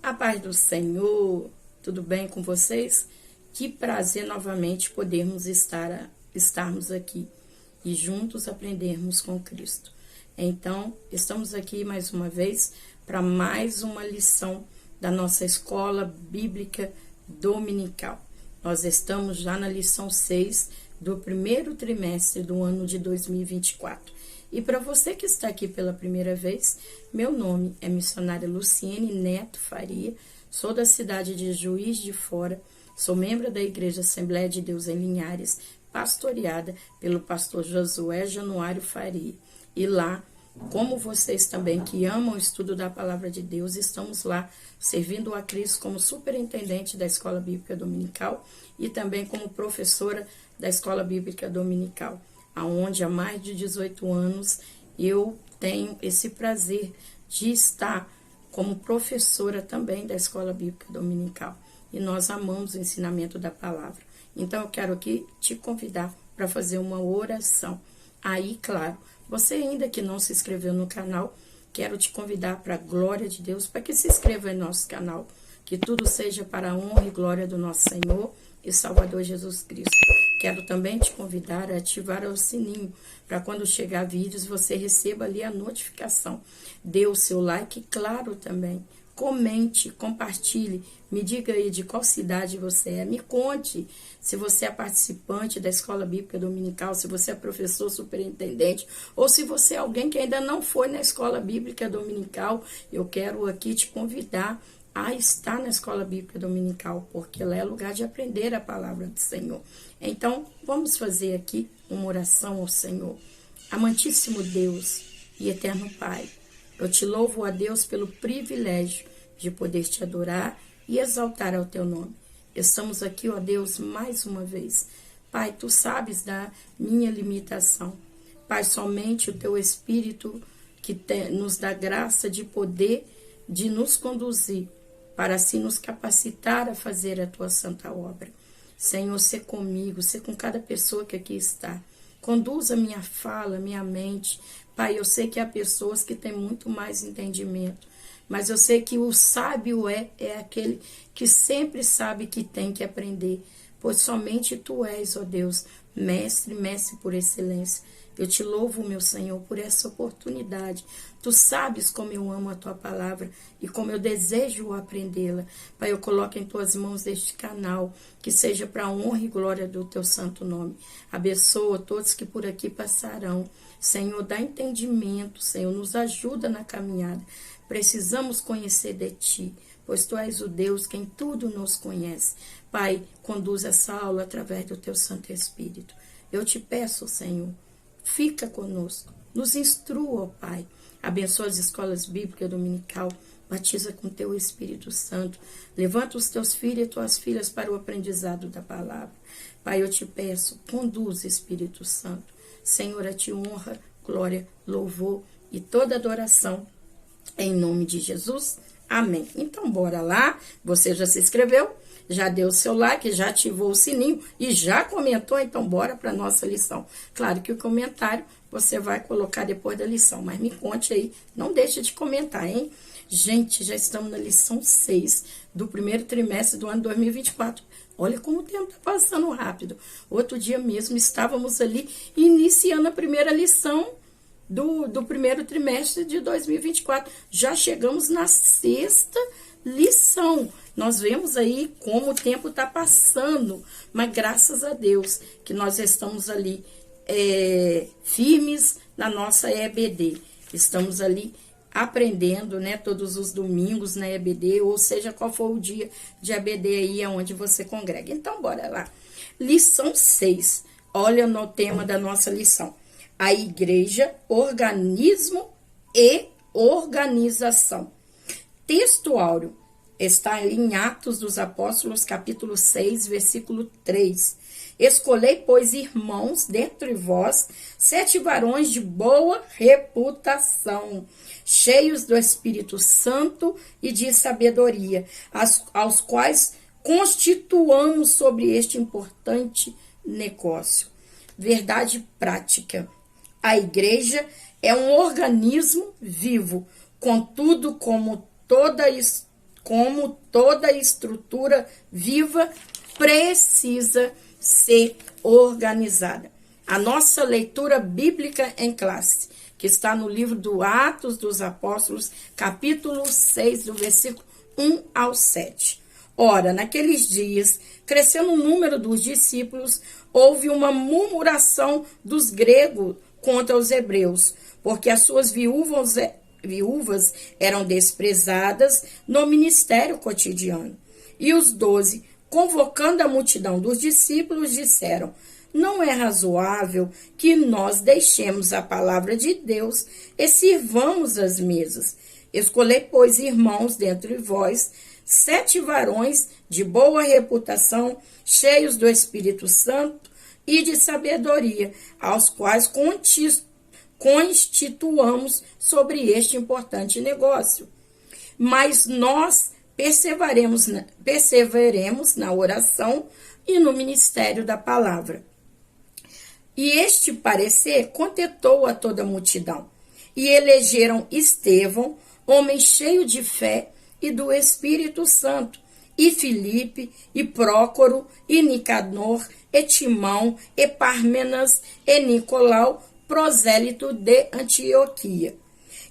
A paz do Senhor, tudo bem com vocês? Que prazer novamente podermos estarmos aqui e juntos aprendermos com Cristo. Então, estamos aqui mais uma vez para mais uma lição da nossa escola bíblica dominical. Nós estamos já na lição 6 do primeiro trimestre do ano de 2024. E para você que está aqui pela primeira vez, meu nome é missionária Luciene Neto Faria, sou da cidade de Juiz de Fora, sou membro da Igreja Assembleia de Deus em Linhares, pastoreada pelo pastor Josué Januário Faria. E lá, como vocês também que amam o estudo da Palavra de Deus, estamos lá servindo a Cristo como superintendente da Escola Bíblica Dominical e também como professora da Escola Bíblica Dominical, aonde há mais de 18 anos eu tenho esse prazer de estar como professora também da Escola Bíblica Dominical. E nós amamos o ensinamento da palavra. Então eu quero aqui te convidar para fazer uma oração. Aí, claro, você ainda que não se inscreveu no canal, quero te convidar para a glória de Deus, para que se inscreva em nosso canal, que tudo seja para a honra e glória do nosso Senhor e Salvador Jesus Cristo. Quero também te convidar a ativar o sininho, para quando chegar vídeos você receba ali a notificação. Dê o seu like, claro também. Comente, compartilhe, me diga aí de qual cidade você é, me conte se você é participante da Escola Bíblica Dominical, se você é professor superintendente, ou se você é alguém que ainda não foi na Escola Bíblica Dominical. Eu quero aqui te convidar a estar na Escola Bíblica Dominical, porque lá é lugar de aprender a palavra do Senhor. Então, vamos fazer aqui uma oração ao Senhor. Amantíssimo Deus e eterno Pai, eu te louvo a Deus pelo privilégio de poder te adorar e exaltar ao teu nome. Estamos aqui, ó Deus, mais uma vez. Pai, tu sabes da minha limitação. Pai, somente o teu Espírito que nos dá graça de poder, de nos conduzir, para assim nos capacitar a fazer a tua santa obra. Senhor, sê comigo, sê com cada pessoa que aqui está. Conduza minha fala, minha mente. Pai, eu sei que há pessoas que têm muito mais entendimento, mas eu sei que o sábio é aquele que sempre sabe que tem que aprender, pois somente tu és, ó Deus, mestre por excelência. Eu te louvo, meu Senhor, por essa oportunidade. Tu sabes como eu amo a tua palavra e como eu desejo aprendê-la. Pai, eu coloco em tuas mãos este canal, que seja para a honra e glória do teu santo nome. Abençoa todos que por aqui passarão. Senhor, dá entendimento, Senhor, nos ajuda na caminhada. Precisamos conhecer de ti, pois tu és o Deus quem tudo nos conhece. Pai, conduz essa aula através do teu Santo Espírito. Eu te peço, Senhor, fica conosco, nos instrua, ó Pai. Abençoa as escolas bíblicas dominical, batiza com teu Espírito Santo. Levanta os teus filhos e tuas filhas para o aprendizado da palavra. Pai, eu te peço, conduz, Espírito Santo. Senhor, a ti honra, glória, louvor e toda adoração. Em nome de Jesus, amém. Então, bora lá. Você já se inscreveu? Já deu o seu like, já ativou o sininho e já comentou? Então, bora para a nossa lição. Claro que o comentário você vai colocar depois da lição, mas me conte aí. Não deixe de comentar, hein? Gente, já estamos na lição 6 do primeiro trimestre do ano 2024. Olha como o tempo está passando rápido. Outro dia mesmo estávamos ali iniciando a primeira lição do primeiro trimestre de 2024. Já chegamos na 6ª lição. Nós vemos aí como o tempo está passando, mas graças a Deus que nós estamos ali firmes na nossa EBD. Estamos ali aprendendo, né, todos os domingos na EBD, ou seja, qual for o dia de EBD aí onde você congrega. Então, bora lá. Lição 6. Olha no tema da nossa lição. A igreja, organismo e organização. Texto áureo está em Atos dos Apóstolos, capítulo 6, versículo 3. Escolhei, pois, irmãos, dentre vós, 7 varões de boa reputação, cheios do Espírito Santo e de sabedoria, aos quais constituamos sobre este importante negócio. Verdade prática. A igreja é um organismo vivo, contudo, como toda como toda estrutura viva precisa ser organizada. A nossa leitura bíblica em classe, que está no livro do Atos dos Apóstolos, capítulo 6, do versículo 1 ao 7. Ora, naqueles dias, crescendo o número dos discípulos, houve uma murmuração dos gregos contra os hebreus, porque as suas viúvas eram desprezadas no ministério cotidiano. E os 12, convocando a multidão dos discípulos, disseram: não é razoável que nós deixemos a palavra de Deus e sirvamos as mesas. Escolhei, pois, irmãos, dentre vós, 7 varões de boa reputação, cheios do Espírito Santo e de sabedoria, aos quais constituamos sobre este importante negócio. Mas nós perseveremos na oração e no ministério da palavra. E este parecer contentou a toda a multidão. E elegeram Estevão, homem cheio de fé e do Espírito Santo, e Filipe, e Prócoro, e Nicanor, e Timão, e Pármenas, e Nicolau, prosélito de Antioquia.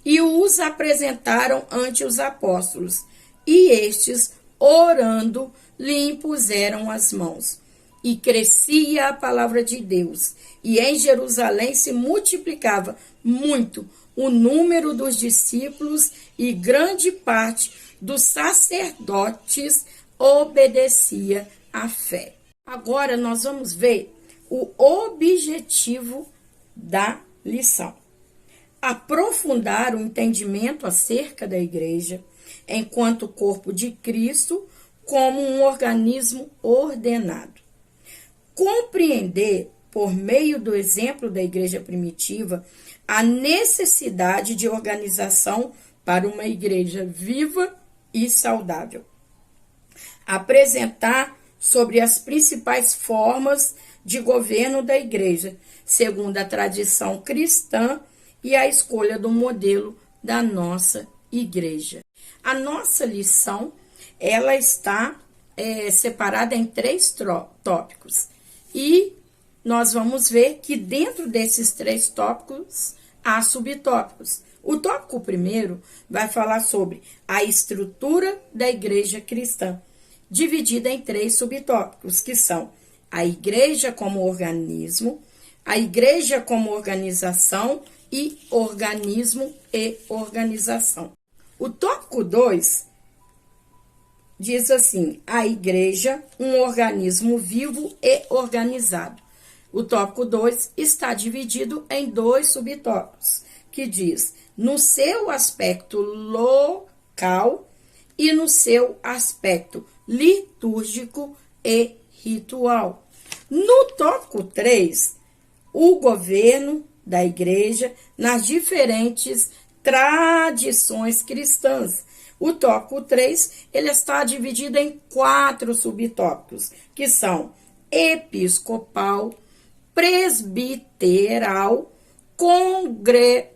E os apresentaram ante os apóstolos, e estes, orando, lhe impuseram as mãos. E crescia a palavra de Deus, e em Jerusalém se multiplicava muito o número dos discípulos, e grande parte dos sacerdotes obedecia à fé. Agora nós vamos ver o objetivo da lição. Aprofundar o entendimento acerca da igreja enquanto corpo de Cristo como um organismo ordenado. Compreender, por meio do exemplo da igreja primitiva, a necessidade de organização para uma igreja viva e saudável. Apresentar sobre as principais formas de governo da igreja, segundo a tradição cristã e a escolha do modelo da nossa igreja. A nossa lição, ela está separada em 3 tópicos. E nós vamos ver que dentro desses 3 tópicos há subtópicos. O tópico primeiro vai falar sobre a estrutura da igreja cristã, dividida em 3 subtópicos, que são a igreja como organismo, a igreja como organização e organismo e organização. O tópico 2 diz assim: a igreja, um organismo vivo e organizado. O tópico 2 está dividido em 2 subtópicos, que diz no seu aspecto local e no seu aspecto litúrgico e ritual. No tópico 3, o governo da igreja nas diferentes tradições cristãs. O tópico 3, ele está dividido em 4 subtópicos, que são episcopal, presbiteral,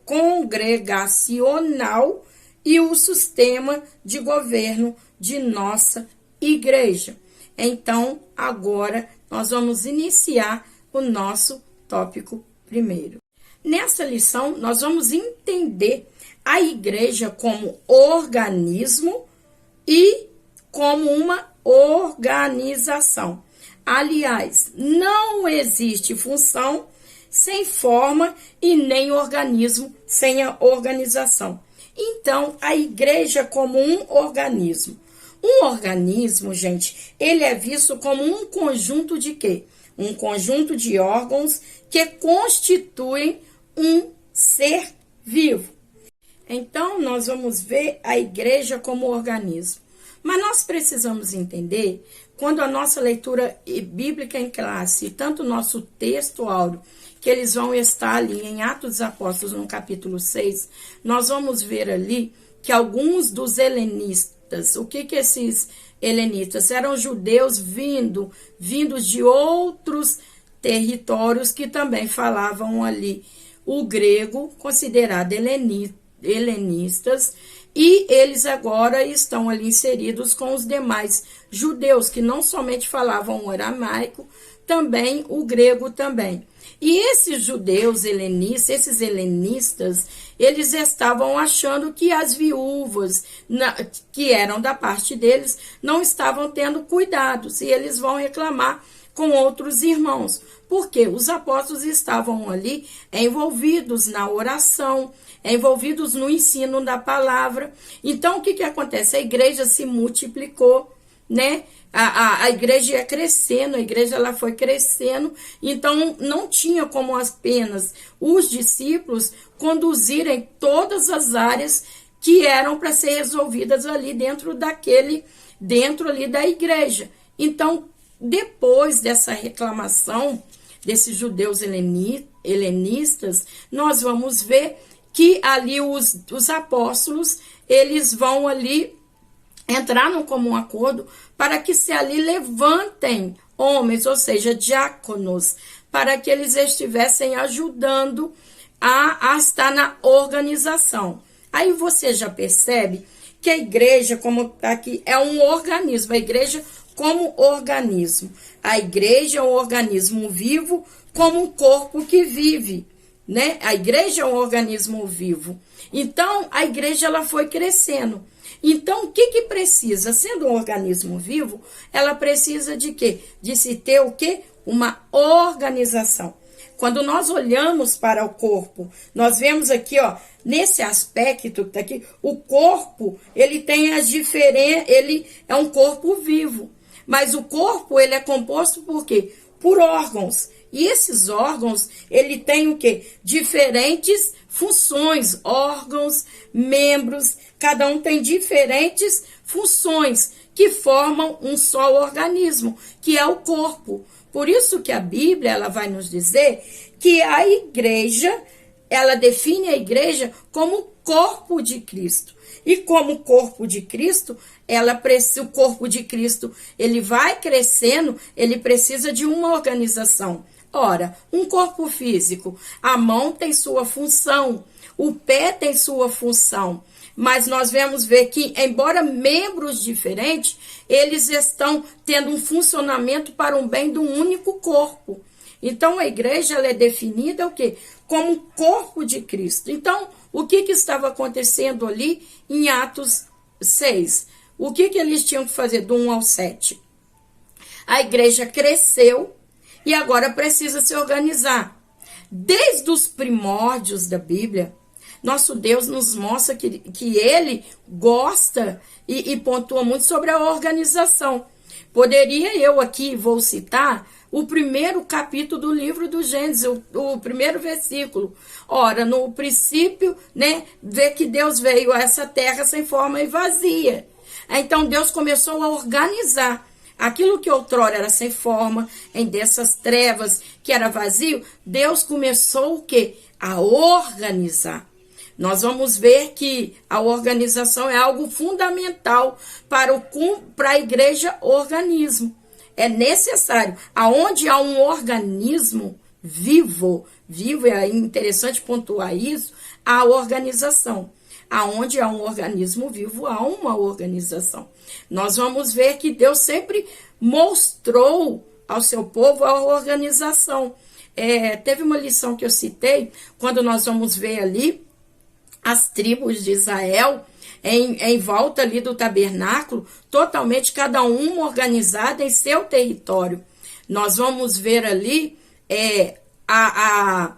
congregacional e o sistema de governo de nossa igreja. Então, agora nós vamos iniciar o nosso tópico primeiro. Nessa lição, nós vamos entender a igreja como organismo e como uma organização. Aliás, não existe função sem forma e nem organismo sem a organização. Então, a igreja como um organismo. Um organismo, gente, ele é visto como um conjunto de quê? Um conjunto de órgãos que constituem um ser vivo. Então, nós vamos ver a igreja como organismo. Mas nós precisamos entender, quando a nossa leitura bíblica em classe, tanto o nosso texto áureo, que eles vão estar ali em Atos dos Apóstolos, no capítulo 6, nós vamos ver ali que alguns dos helenistas, o que esses helenistas? Eram judeus vindos de outros territórios que também falavam ali o grego, considerado helenistas, e eles agora estão ali inseridos com os demais judeus, que não somente falavam o aramaico, também o grego também. E esses judeus helenistas, esses helenistas, eles estavam achando que as viúvas, que eram da parte deles, não estavam tendo cuidados, e eles vão reclamar com outros irmãos, porque os apóstolos estavam ali envolvidos na oração, envolvidos no ensino da palavra. Então, o que acontece? A igreja se multiplicou, né? A igreja ia crescendo, a igreja ela foi crescendo, então não tinha como apenas os discípulos conduzirem todas as áreas que eram para ser resolvidas ali dentro ali da igreja. Então, depois dessa reclamação desses judeus helenistas, nós vamos ver que ali os apóstolos, eles vão ali entrar num comum acordo para que se ali levantem homens, ou seja, diáconos, para que eles estivessem ajudando a estar na organização. Aí você já percebe que a igreja, como está aqui, é um organismo, a igreja como organismo. A igreja é um organismo vivo como um corpo que vive, né? A igreja é um organismo vivo. Então, a igreja ela foi crescendo. Então, o que precisa? Sendo um organismo vivo, ela precisa de quê? De se ter o quê? Uma organização. Quando nós olhamos para o corpo, nós vemos aqui, ó, nesse aspecto que tá aqui, o corpo, ele tem as diferenças, ele é um corpo vivo. Mas o corpo, ele é composto por quê? Por órgãos. E esses órgãos, ele tem o quê? Diferentes funções, órgãos, membros, cada um tem diferentes funções que formam um só organismo, que é o corpo. Por isso que a Bíblia, ela vai nos dizer que a igreja, ela define a igreja como corpo de Cristo. E como corpo de Cristo, o corpo de Cristo, ele vai crescendo, ele precisa de uma organização. Ora, um corpo físico, a mão tem sua função, o pé tem sua função, mas nós vamos ver que, embora membros diferentes, eles estão tendo um funcionamento para um bem do único corpo. Então, a igreja ela é definida o quê? Como corpo de Cristo. Então, o que estava acontecendo ali em Atos 6? O que eles tinham que fazer do 1 ao 7? A igreja cresceu e agora precisa se organizar. Desde os primórdios da Bíblia, nosso Deus nos mostra que ele gosta e pontua muito sobre a organização. Poderia eu aqui, vou citar, o primeiro capítulo do livro do Gênesis, o primeiro versículo. Ora, no princípio, né, vê que Deus veio a essa terra sem forma e vazia. Então, Deus começou a organizar. Aquilo que outrora era sem forma, em dessas trevas, que era vazio, Deus começou o quê? A organizar. Nós vamos ver que a organização é algo fundamental para a igreja organismo. É necessário. Aonde há um organismo vivo, é interessante pontuar isso, há organização. Aonde há um organismo vivo, há uma organização. Nós vamos ver que Deus sempre mostrou ao seu povo a organização. Teve uma lição que eu citei, quando nós vamos ver ali as tribos de Israel em volta ali do tabernáculo, totalmente cada uma organizada em seu território. Nós vamos ver ali a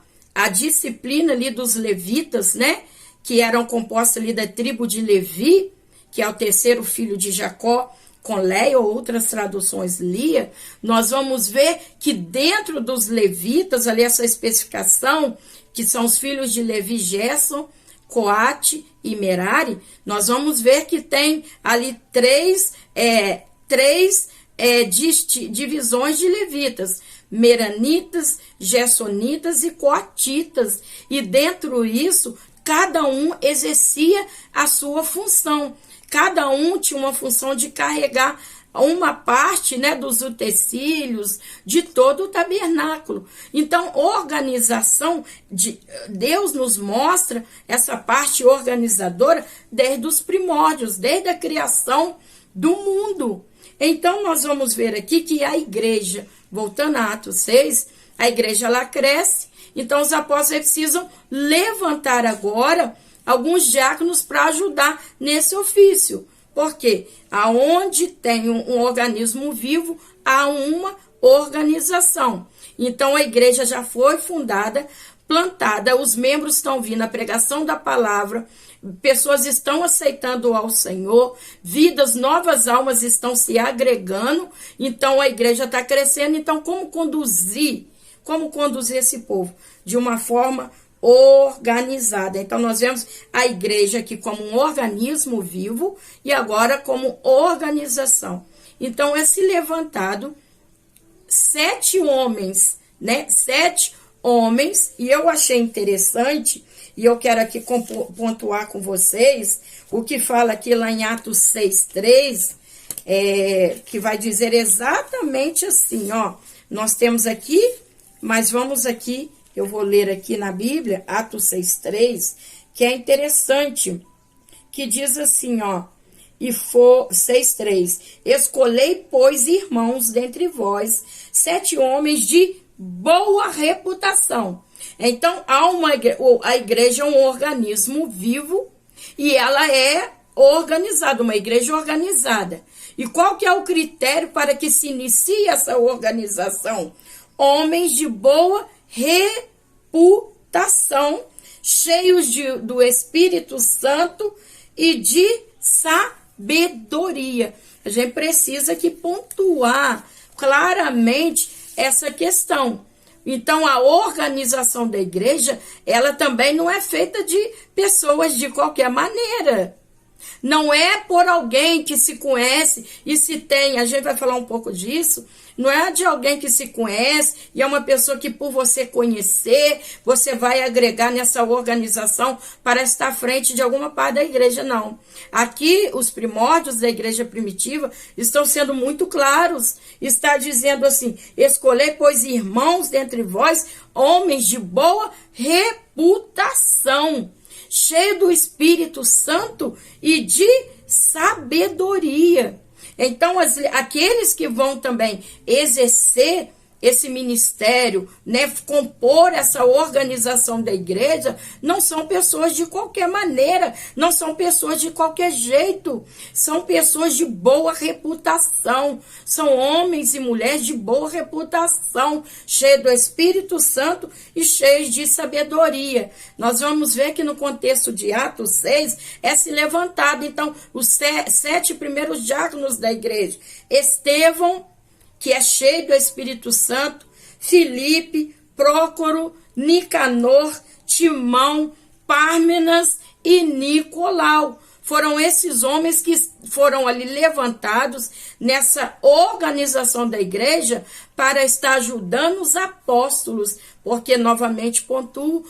disciplina ali dos levitas, né? Que eram compostos ali da tribo de Levi, que é o terceiro filho de Jacó, com Leia, ou outras traduções Lia. Nós vamos ver que dentro dos levitas, ali essa especificação, que são os filhos de Levi, Gerson, Coate e Merari, nós vamos ver que tem ali três divisões de levitas: meranitas, gersonitas e coatitas. E dentro disso, cada um exercia a sua função. Cada um tinha uma função de carregar uma parte, né, dos utensílios, de todo o tabernáculo. Então, organização, Deus nos mostra essa parte organizadora desde os primórdios, desde a criação do mundo. Então, nós vamos ver aqui que a igreja, voltando a Atos 6, a igreja ela cresce, então os apóstolos precisam levantar agora alguns diáconos para ajudar nesse ofício. Porque aonde tem um organismo vivo, há uma organização. Então, a igreja já foi fundada, plantada, os membros estão vindo à pregação da palavra, pessoas estão aceitando ao Senhor, vidas, novas almas estão se agregando, então a igreja está crescendo. Então, como conduzir esse povo? De uma forma organizada. Então, nós vemos a igreja aqui como um organismo vivo e agora como organização. Então, é se levantado 7 homens, né? 7 homens, e eu achei interessante, e eu quero aqui pontuar com vocês, o que fala aqui lá em Atos 6:3, que vai dizer exatamente assim, ó. Nós temos aqui, mas vamos aqui, eu vou ler aqui na Bíblia, Atos 6:3, que é interessante, que diz assim, ó, 6:3, escolhei, pois, irmãos, dentre vós, 7 homens de boa reputação. Então, a igreja é um organismo vivo e ela é organizada, uma igreja organizada. E qual que é o critério para que se inicie essa organização? Homens de boa reputação, cheios do Espírito Santo e de sabedoria. A gente precisa aqui pontuar claramente essa questão. Então, a organização da igreja, ela também não é feita de pessoas de qualquer maneira. Não é por alguém que se conhece e se tem, a gente vai falar um pouco disso, não é de alguém que se conhece e é uma pessoa que por você conhecer, você vai agregar nessa organização para estar à frente de alguma parte da igreja, não. Aqui, os primórdios da igreja primitiva estão sendo muito claros, está dizendo assim, escolhei, pois, irmãos dentre vós, homens de boa reputação, cheio do Espírito Santo e de sabedoria. Então, aqueles que vão também exercer esse ministério, né, compor essa organização da igreja, não são pessoas de qualquer maneira, não são pessoas de qualquer jeito, são pessoas de boa reputação, são homens e mulheres de boa reputação, cheios do Espírito Santo e cheios de sabedoria. Nós vamos ver que no contexto de Atos 6 é se levantado, então, os 7 primeiros diáconos da igreja, Estevão, que é cheio do Espírito Santo, Filipe, Prócoro, Nicanor, Timão, Pármenas e Nicolau. Foram esses homens que foram ali levantados nessa organização da igreja para estar ajudando os apóstolos, porque, novamente pontuo,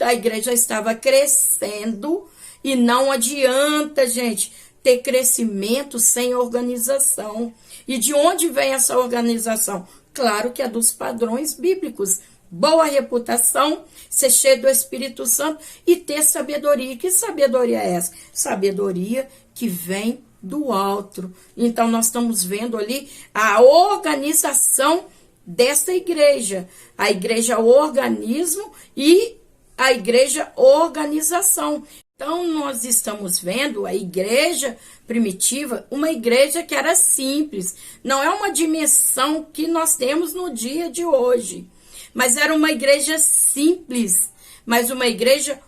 a igreja estava crescendo e não adianta, gente, ter crescimento sem organização. E de onde vem essa organização? Claro que é dos padrões bíblicos. Boa reputação, ser cheio do Espírito Santo e ter sabedoria. Que sabedoria é essa? Sabedoria que vem do alto. Então, nós estamos vendo ali a organização dessa igreja. A igreja organismo e a igreja organização. Então, nós estamos vendo a igreja primitiva, uma igreja que era simples, não é uma dimensão que nós temos no dia de hoje, mas era uma igreja simples, mas uma igreja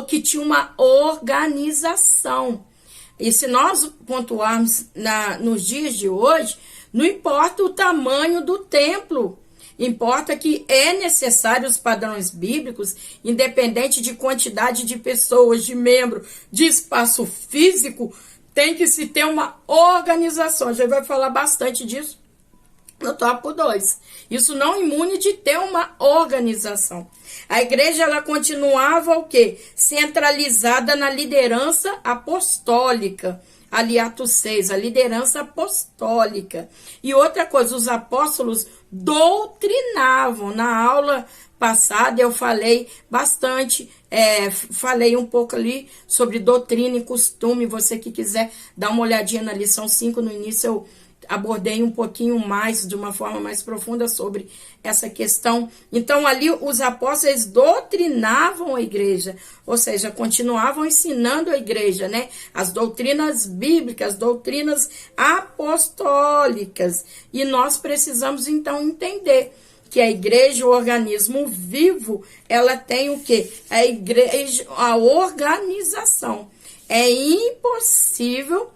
que tinha uma organização. E se nós pontuarmos nos dias de hoje, não importa o tamanho do templo, importa que é necessário os padrões bíblicos, independente de quantidade de pessoas, de membros, de espaço físico, tem que se ter uma organização. A gente vai falar bastante disso no tópico 2. Isso não imune de ter uma organização. A igreja, ela continuava o quê? Centralizada na liderança apostólica. ali Atos 6, a liderança apostólica. E outra coisa, os apóstolos doutrinavam. Na aula passada eu falei bastante, falei um pouco ali sobre doutrina e costume. Você que quiser dar uma olhadinha na lição 5, no início eu abordei um pouquinho mais, de uma forma mais profunda, sobre essa questão. Então, ali os apóstolos doutrinavam a igreja, ou seja, continuavam ensinando a igreja, né? As doutrinas bíblicas, doutrinas apostólicas. E nós precisamos, então, entender que a igreja, o organismo vivo, ela tem o quê? A igreja, a organização. É impossível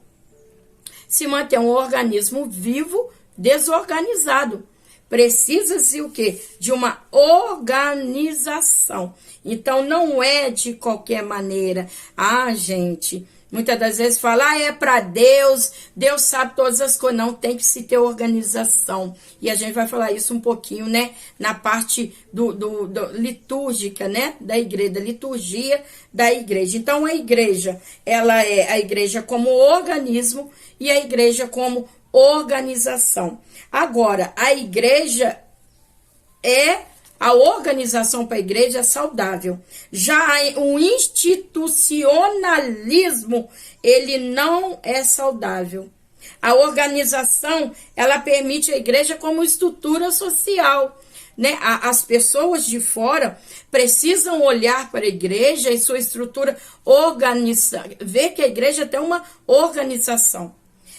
se manter um organismo vivo desorganizado. Precisa-se o quê? De uma organização. Então, não é de qualquer maneira. Gente, muitas das vezes fala, é para Deus, Deus sabe todas as coisas. Não, tem que se ter organização. E a gente vai falar isso um pouquinho, né? Na parte do litúrgica, né? Da igreja, da liturgia da igreja. Então, a igreja, ela é a igreja como organismo e a igreja como organização. Agora, a igreja a organização para a igreja é saudável. Já o institucionalismo, ele não é saudável. A organização, ela permite a igreja como estrutura social, né? As pessoas de fora precisam olhar para a igreja e sua estrutura organizada, ver que a igreja tem uma organização.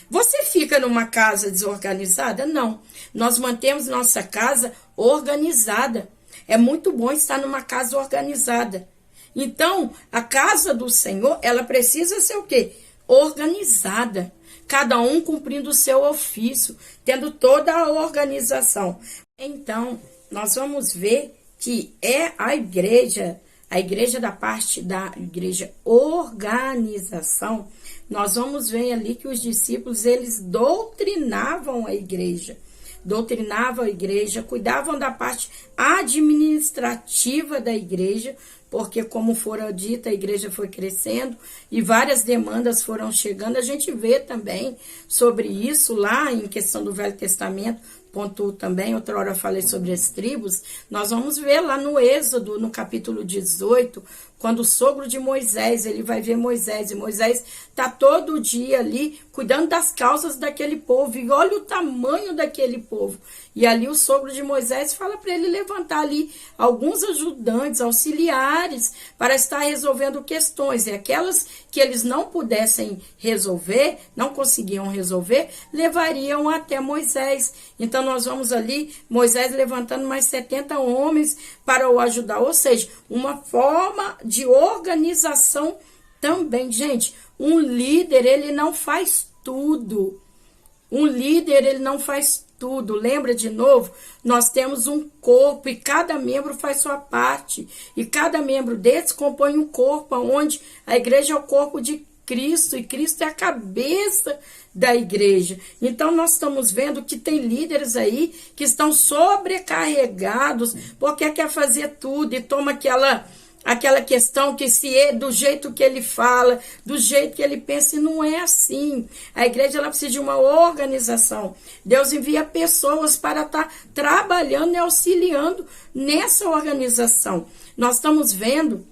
Você fica numa casa desorganizada? Não. Nós mantemos nossa casa organizada. É muito bom estar numa casa organizada. Então, a casa do Senhor, ela precisa ser o quê? Organizada. Cada um cumprindo o seu ofício, tendo toda a organização. Então, nós vamos ver que é a igreja da parte da igreja organização. Nós vamos ver ali que os discípulos, eles doutrinavam a igreja. Cuidavam da parte administrativa da igreja, porque, como fora dito, a igreja foi crescendo e várias demandas foram chegando. A gente vê também sobre isso lá em questão do Velho Testamento, pontuo também, outra hora eu falei sobre as tribos. Nós vamos ver lá no Êxodo, no capítulo 18, quando o sogro de Moisés, ele vai ver Moisés, e Moisés está todo dia ali cuidando das causas daquele povo, e olha o tamanho daquele povo. E ali o sogro de Moisés fala para ele levantar ali alguns ajudantes, auxiliares, para estar resolvendo questões, e aquelas que eles não pudessem resolver, não conseguiam resolver, levariam até Moisés. Então nós vamos ali, Moisés levantando mais 70 homens para o ajudar, ou seja, uma forma de organização também. Gente, um líder, ele não faz tudo. Um líder, ele não faz tudo. Lembra de novo? Nós temos um corpo e cada membro faz sua parte. E cada membro desse compõe um corpo, onde a igreja é o corpo de Cristo, e Cristo é a cabeça da igreja. Então nós estamos vendo que tem líderes aí que estão sobrecarregados porque quer fazer tudo e toma aquela questão que se é do jeito que ele fala, do jeito que ele pensa, e não é assim. A igreja, ela precisa de uma organização. Deus envia pessoas para estar trabalhando e auxiliando nessa organização. Nós estamos vendo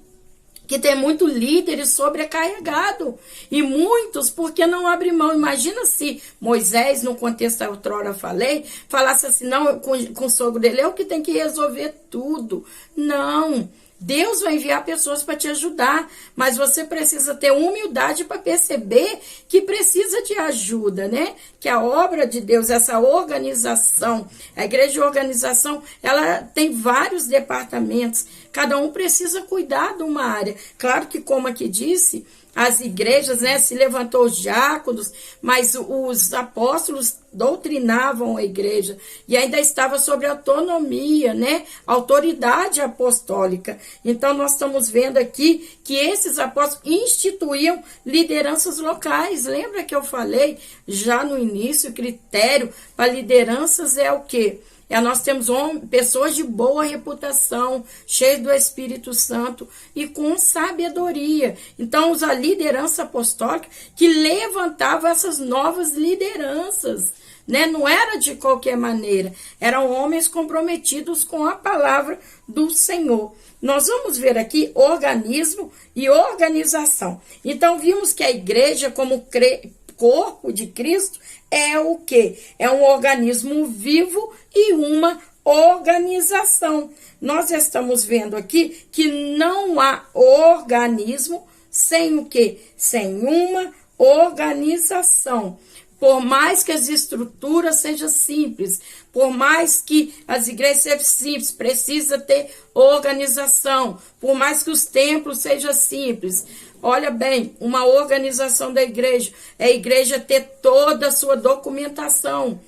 que tem muito líderes sobrecarregado, e muitos porque não abrem mão. Imagina se Moisés, no contexto da outrora falei, falasse assim, não, com o sogro dele, é o que tem que resolver tudo. Não, Deus vai enviar pessoas para te ajudar, mas você precisa ter humildade para perceber que precisa de ajuda, né? Que a obra de Deus, essa organização, a igreja de organização, ela tem vários departamentos, cada um precisa cuidar de uma área. Claro que, como aqui disse, as igrejas, né, se levantou os diáconos, mas os apóstolos doutrinavam a igreja e ainda estava sobre autonomia, né, autoridade apostólica. Então nós estamos vendo aqui que esses apóstolos instituíam lideranças locais. Lembra que eu falei já no início, o critério para lideranças é o quê? Nós temos pessoas de boa reputação, cheias do Espírito Santo e com sabedoria. Então, a liderança apostólica que levantava essas novas lideranças, né? Não era de qualquer maneira, eram homens comprometidos com a palavra do Senhor. Nós vamos ver aqui organismo e organização. Então, vimos que a igreja, como corpo de Cristo, é o quê? É um organismo vivo e uma organização. Nós estamos vendo aqui que não há organismo sem o quê? Sem uma organização. Por mais que as estruturas sejam simples, por mais que as igrejas sejam simples, precisa ter organização. Por mais que os templos sejam simples, olha bem, uma organização da igreja é a igreja ter toda a sua documentação.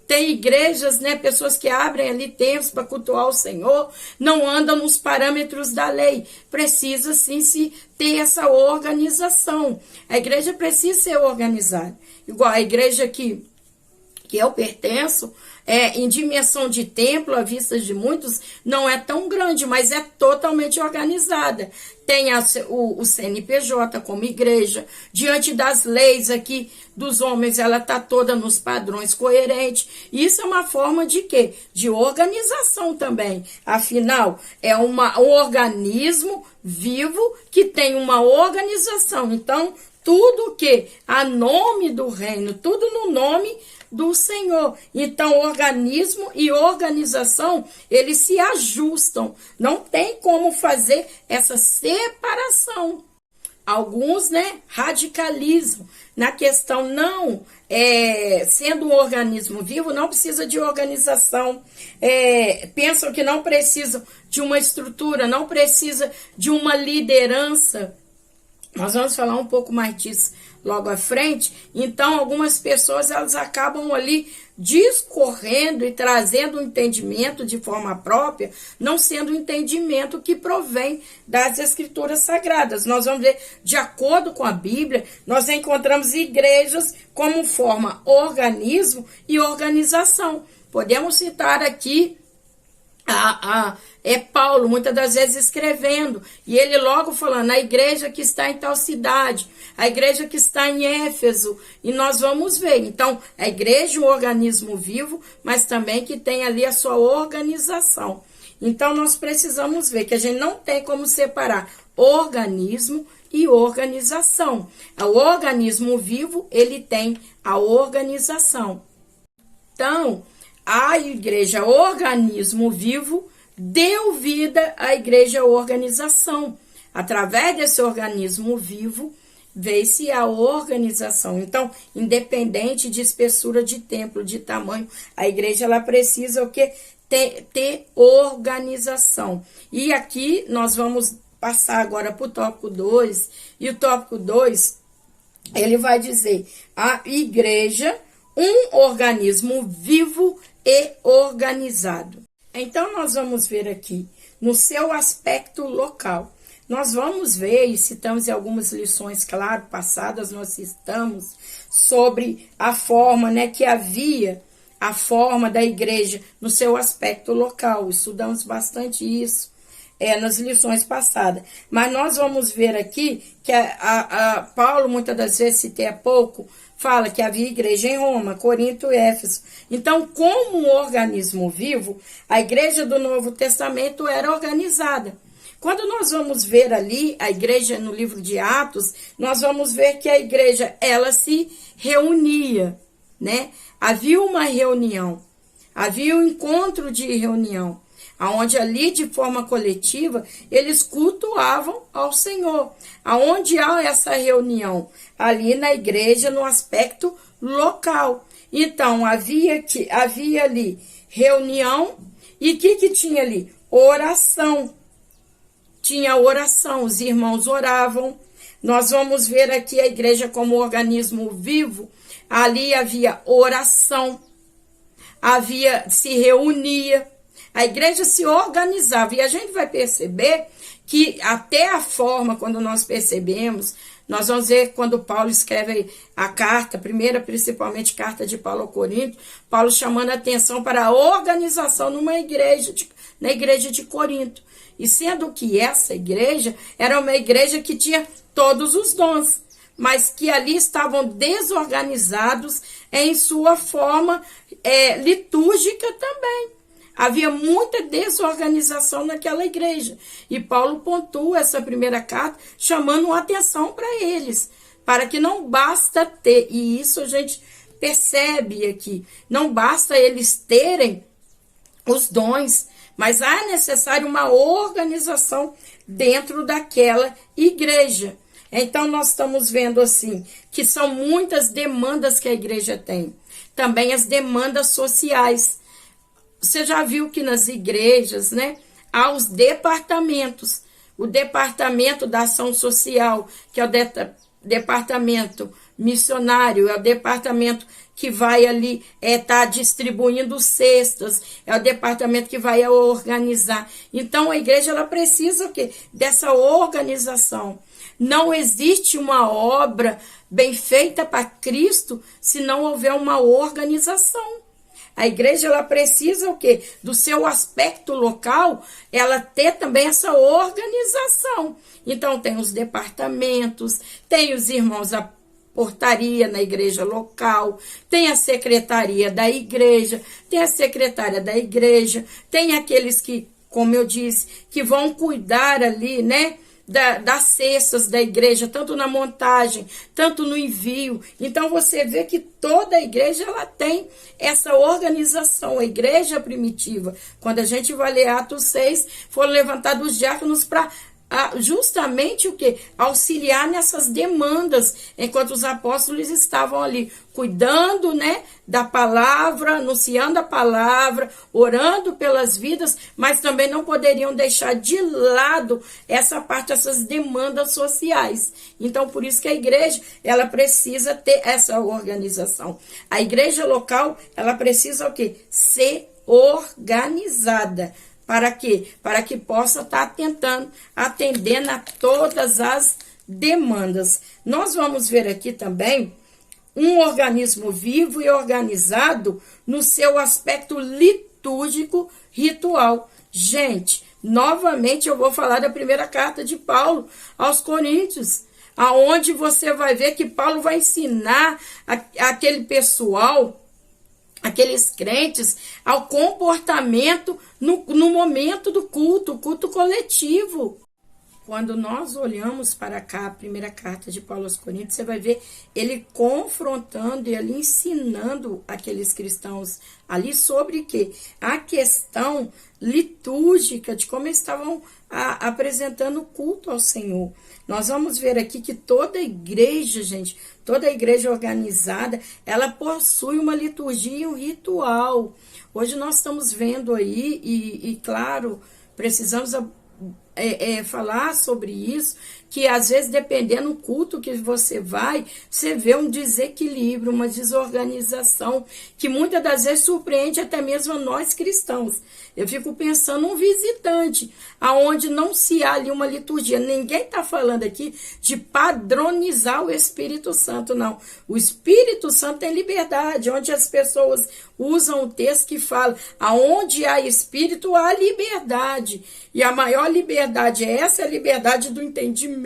Tem igrejas, né, pessoas que abrem ali templos para cultuar o Senhor, não andam nos parâmetros da lei. Precisa sim se ter essa organização. A igreja precisa ser organizada. Igual a igreja que eu pertenço, em dimensão de templo, à vista de muitos, não é tão grande, mas é totalmente organizada. Tem o CNPJ como igreja, diante das leis aqui dos homens, ela está toda nos padrões coerentes. Isso é uma forma de quê? De organização também. Afinal, é um organismo vivo que tem uma organização. Então, tudo que a nome do reino, tudo no nome do Senhor. Então, organismo e organização, eles se ajustam. Não tem como fazer essa separação. Alguns, né, radicalizam na questão, não, sendo um organismo vivo, não precisa de organização. Pensam que não precisam de uma estrutura, não precisa de uma liderança. Nós vamos falar um pouco mais disso logo à frente. Então, algumas pessoas, elas acabam ali discorrendo e trazendo um entendimento de forma própria, não sendo um entendimento que provém das Escrituras Sagradas. Nós vamos ver, de acordo com a Bíblia, nós encontramos igrejas como forma organismo e organização. Podemos citar aqui Paulo, muitas das vezes escrevendo, e ele logo falando, a igreja que está em tal cidade, a igreja que está em Éfeso, e nós vamos ver. Então, a igreja é um organismo vivo, mas também que tem ali a sua organização. Então, nós precisamos ver que a gente não tem como separar organismo e organização. O organismo vivo, ele tem a organização. Então, a igreja organismo vivo deu vida à igreja organização. Através desse organismo vivo, veio-se a organização. Então, independente de espessura de templo, de tamanho, a igreja ela precisa o quê? Ter organização. E aqui nós vamos passar agora para o tópico 2. E o tópico 2, ele vai dizer, a igreja, um organismo vivo e organizado. Então, nós vamos ver aqui, no seu aspecto local. Nós vamos ver, e citamos em algumas lições, claro, passadas, nós citamos sobre a forma, né, que havia, a forma da igreja no seu aspecto local. Estudamos bastante isso nas lições passadas. Mas nós vamos ver aqui que Paulo, muitas das vezes, citei há pouco, fala que havia igreja em Roma, Corinto e Éfeso. Então, como um organismo vivo, a igreja do Novo Testamento era organizada. Quando nós vamos ver ali a igreja no livro de Atos, nós vamos ver que a igreja, ela se reunia, né? Havia uma reunião, havia um encontro de reunião, aonde ali de forma coletiva eles cultuavam ao Senhor. Aonde há essa reunião? Ali na igreja, no aspecto local. Então, havia ali reunião, e o que tinha ali? Oração. Tinha oração, os irmãos oravam. Nós vamos ver aqui a igreja como organismo vivo. Ali havia oração, se reunia. A igreja se organizava, e a gente vai perceber que até a forma, quando nós percebemos Nós vamos ver quando Paulo escreve a carta, primeira, principalmente carta de Paulo ao Corinto, Paulo chamando a atenção para a organização na igreja de Corinto. E sendo que essa igreja era uma igreja que tinha todos os dons, mas que ali estavam desorganizados em sua forma litúrgica também. Havia muita desorganização naquela igreja. E Paulo pontua essa primeira carta, chamando a atenção para eles, para que não basta ter, e isso a gente percebe aqui, não basta eles terem os dons, mas há necessário uma organização dentro daquela igreja. Então, nós estamos vendo assim, que são muitas demandas que a igreja tem. Também as demandas sociais. Você já viu que nas igrejas, né, há os departamentos. O departamento da ação social, que é o departamento missionário, é o departamento que vai ali tá distribuindo cestas, é o departamento que vai organizar. Então, a igreja ela precisa o quê? Dessa organização. Não existe uma obra bem feita para Cristo se não houver uma organização. A igreja ela precisa o quê? Do seu aspecto local, ela ter também essa organização. Então tem os departamentos, tem os irmãos da portaria na igreja local, tem a secretaria da igreja, tem a secretária da igreja, tem aqueles que, como eu disse, que vão cuidar ali, né? Das cestas da igreja, tanto na montagem, tanto no envio. Então você vê que toda a igreja ela tem essa organização. A igreja primitiva, quando a gente vai ler Atos 6, foram levantados os diáconos para justamente o que? Auxiliar nessas demandas, enquanto os apóstolos estavam ali cuidando, né, da palavra, anunciando a palavra, orando pelas vidas, mas também não poderiam deixar de lado essa parte, essas demandas sociais. Então, por isso que a igreja, ela precisa ter essa organização. A igreja local, ela precisa o quê? Ser organizada. Para quê? Para que possa estar atendendo a todas as demandas. Nós vamos ver aqui também um organismo vivo e organizado no seu aspecto litúrgico ritual. Gente, novamente eu vou falar da primeira carta de Paulo aos Coríntios, aonde você vai ver que Paulo vai ensinar aquele pessoal, aqueles crentes, ao comportamento no momento do culto, o culto coletivo. Quando nós olhamos para cá, a primeira carta de Paulo aos Coríntios, você vai ver ele confrontando e ele ensinando aqueles cristãos ali sobre quê? A questão litúrgica de como eles estavam apresentando o culto ao Senhor. Nós vamos ver aqui que toda igreja, gente, toda igreja organizada, ela possui uma liturgia e um ritual. Hoje nós estamos vendo aí, e claro, precisamos falar sobre isso, que às vezes, dependendo do culto que você vai, você vê um desequilíbrio, uma desorganização, que muitas das vezes surpreende até mesmo a nós cristãos. Eu fico pensando um visitante, aonde não se há ali uma liturgia. Ninguém está falando aqui de padronizar o Espírito Santo, não. O Espírito Santo tem liberdade, onde as pessoas usam o texto que fala, aonde há Espírito, há liberdade. E a maior liberdade é essa, a liberdade do entendimento,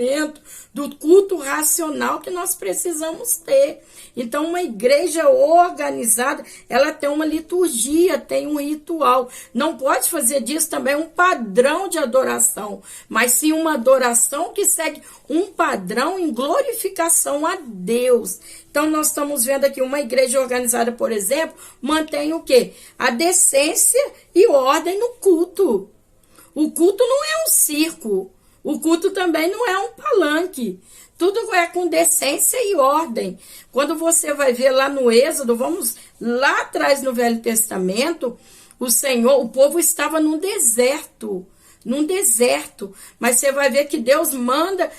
do culto racional que nós precisamos ter. Então, uma igreja organizada, ela tem uma liturgia, tem um ritual. Não pode fazer disso também um padrão de adoração, mas sim uma adoração que segue um padrão em glorificação a Deus. Então, nós estamos vendo aqui uma igreja organizada, por exemplo, mantém o quê? A decência e ordem no culto. O culto não é um circo. O culto também não é um palanque. Tudo é com decência e ordem. Quando você vai ver lá no Êxodo, vamos lá atrás no Velho Testamento, o povo estava num deserto. Mas você vai ver que Deus manda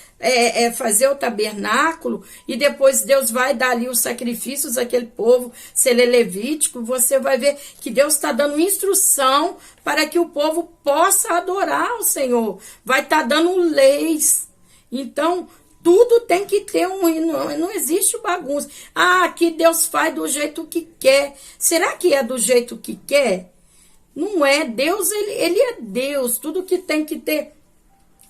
fazer o tabernáculo e depois Deus vai dar ali os sacrifícios àquele povo, se ele é levítico, você vai ver que Deus está dando instrução para que o povo possa adorar o Senhor, vai estar dando leis. Então, Tudo tem que ter não existe bagunça. Ah, aqui Deus faz do jeito que quer. Será que é do jeito que quer? Não é. Deus, ele é Deus. Tudo que tem que ter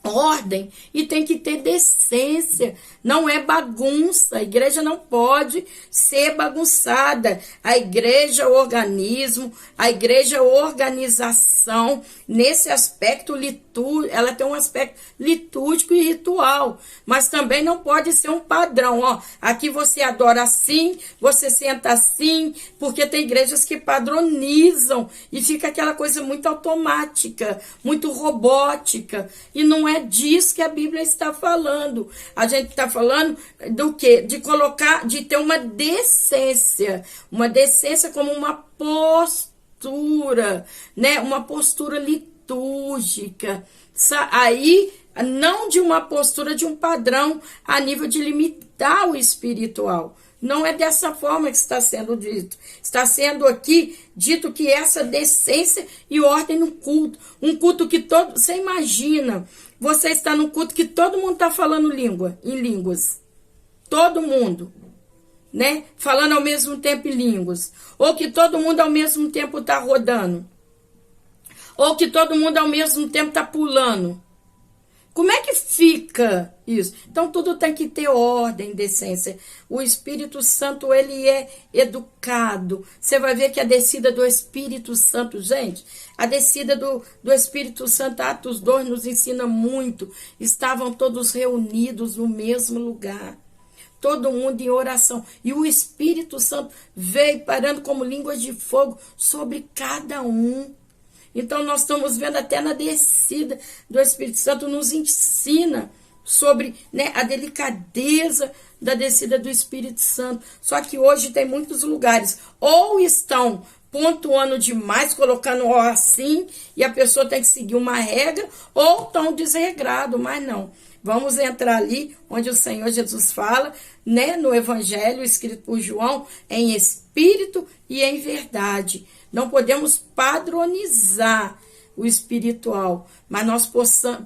ordem e tem que ter decência. Não é bagunça. A igreja não pode ser bagunçada. A igreja é o organismo, a igreja é a organização. Nesse aspecto litúrgico, ela tem um aspecto litúrgico e ritual, mas também não pode ser um padrão. Ó, aqui você adora assim, você senta assim, porque tem igrejas que padronizam e fica aquela coisa muito automática, muito robótica, e não é disso que a Bíblia está falando. A gente está falando do quê? De colocar, de ter uma decência como uma postura, né? Uma postura litúrgica. Aí, não de uma postura de um padrão a nível de limitar o espiritual. Não é dessa forma que está sendo dito. Está sendo aqui dito que essa decência e ordem no culto. Um culto que todo... Você imagina, você está num culto que todo mundo está falando em línguas. Todo mundo, né? Falando ao mesmo tempo em línguas. Ou que todo mundo ao mesmo tempo está rodando. Ou que todo mundo ao mesmo tempo está pulando. Como é que fica isso? Então, tudo tem que ter ordem, decência. O Espírito Santo, ele é educado. Você vai ver que a descida do Espírito Santo, gente, a descida do Espírito Santo, Atos 2 nos ensina muito. Estavam todos reunidos no mesmo lugar. Todo mundo em oração. E o Espírito Santo veio parando como línguas de fogo sobre cada um. Então, nós estamos vendo até na descida do Espírito Santo, nos ensina sobre, né, a delicadeza da descida do Espírito Santo. Só que hoje tem muitos lugares, ou estão pontuando demais, colocando assim, e a pessoa tem que seguir uma regra, ou estão desregrados, mas não. Vamos entrar ali onde o Senhor Jesus fala, né, no Evangelho escrito por João, em espírito e em verdade. Não podemos padronizar o espiritual, mas nós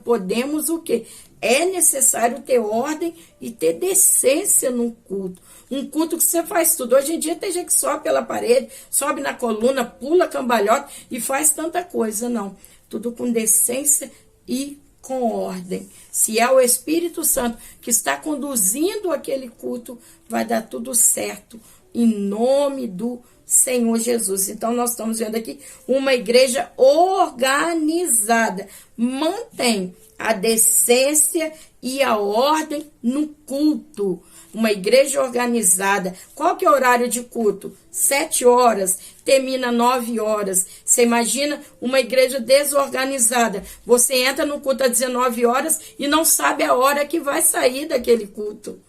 podemos o quê? É necessário ter ordem e ter decência no culto. Um culto que você faz tudo. Hoje em dia tem gente que sobe pela parede, sobe na coluna, pula cambalhota e faz tanta coisa. Não. Tudo com decência e com ordem. Se é o Espírito Santo que está conduzindo aquele culto, vai dar tudo certo. Em nome do Senhor Jesus. Então, nós estamos vendo aqui uma igreja organizada. Mantém a decência e a ordem no culto. Uma igreja organizada. Qual que é o horário de culto? 7 horas, termina 9 horas. Você imagina uma igreja desorganizada. Você entra no culto às 19 horas e não sabe a hora que vai sair daquele culto.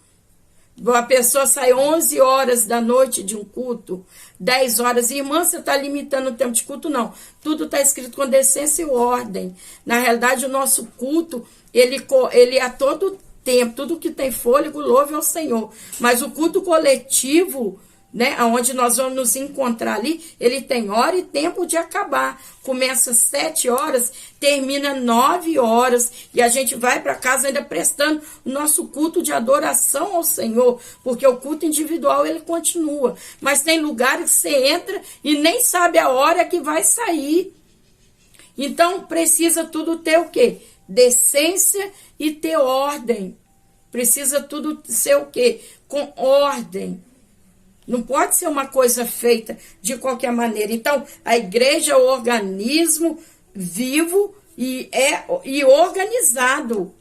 A pessoa sai 11 horas da noite de um culto, 10 horas. Irmã, você está limitando o tempo de culto? Não. Tudo está escrito com decência e ordem. Na realidade, o nosso culto, ele a todo tempo, tudo que tem fôlego, louve ao Senhor. Mas o culto coletivo, né, onde nós vamos nos encontrar ali, ele tem hora e tempo de acabar. Começa 7 horas, termina 9 horas, e a gente vai para casa ainda prestando o nosso culto de adoração ao Senhor, porque o culto individual ele continua. Mas tem lugares que você entra e nem sabe a hora que vai sair. Então precisa tudo ter o quê? Decência e ter ordem. Precisa tudo ser o quê? Com ordem. Não pode ser uma coisa feita de qualquer maneira. Então, a igreja é o organismo vivo e organizado.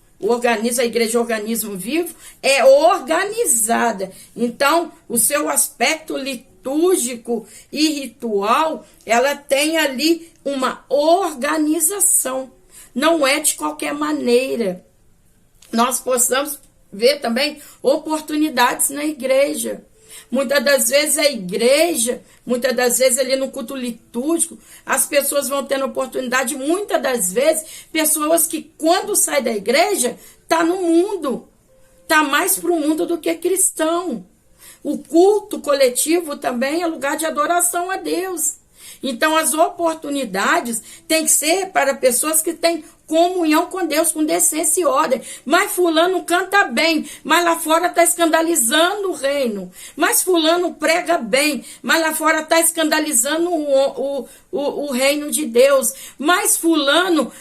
A igreja é organismo vivo, é organizada. Então, o seu aspecto litúrgico e ritual, ela tem ali uma organização. Não é de qualquer maneira. Nós possamos ver também oportunidades na igreja. Muitas das vezes a igreja, muitas das vezes ali no culto litúrgico, as pessoas vão tendo oportunidade, muitas das vezes, pessoas que quando saem da igreja, tá no mundo, tá mais para o mundo do que cristão. O culto coletivo também é lugar de adoração a Deus. Então, as oportunidades têm que ser para pessoas que têm comunhão com Deus, com decência e ordem. Mas fulano canta bem, mas lá fora está escandalizando o reino. Mas fulano prega bem, mas lá fora está escandalizando o reino de Deus. Mas fulano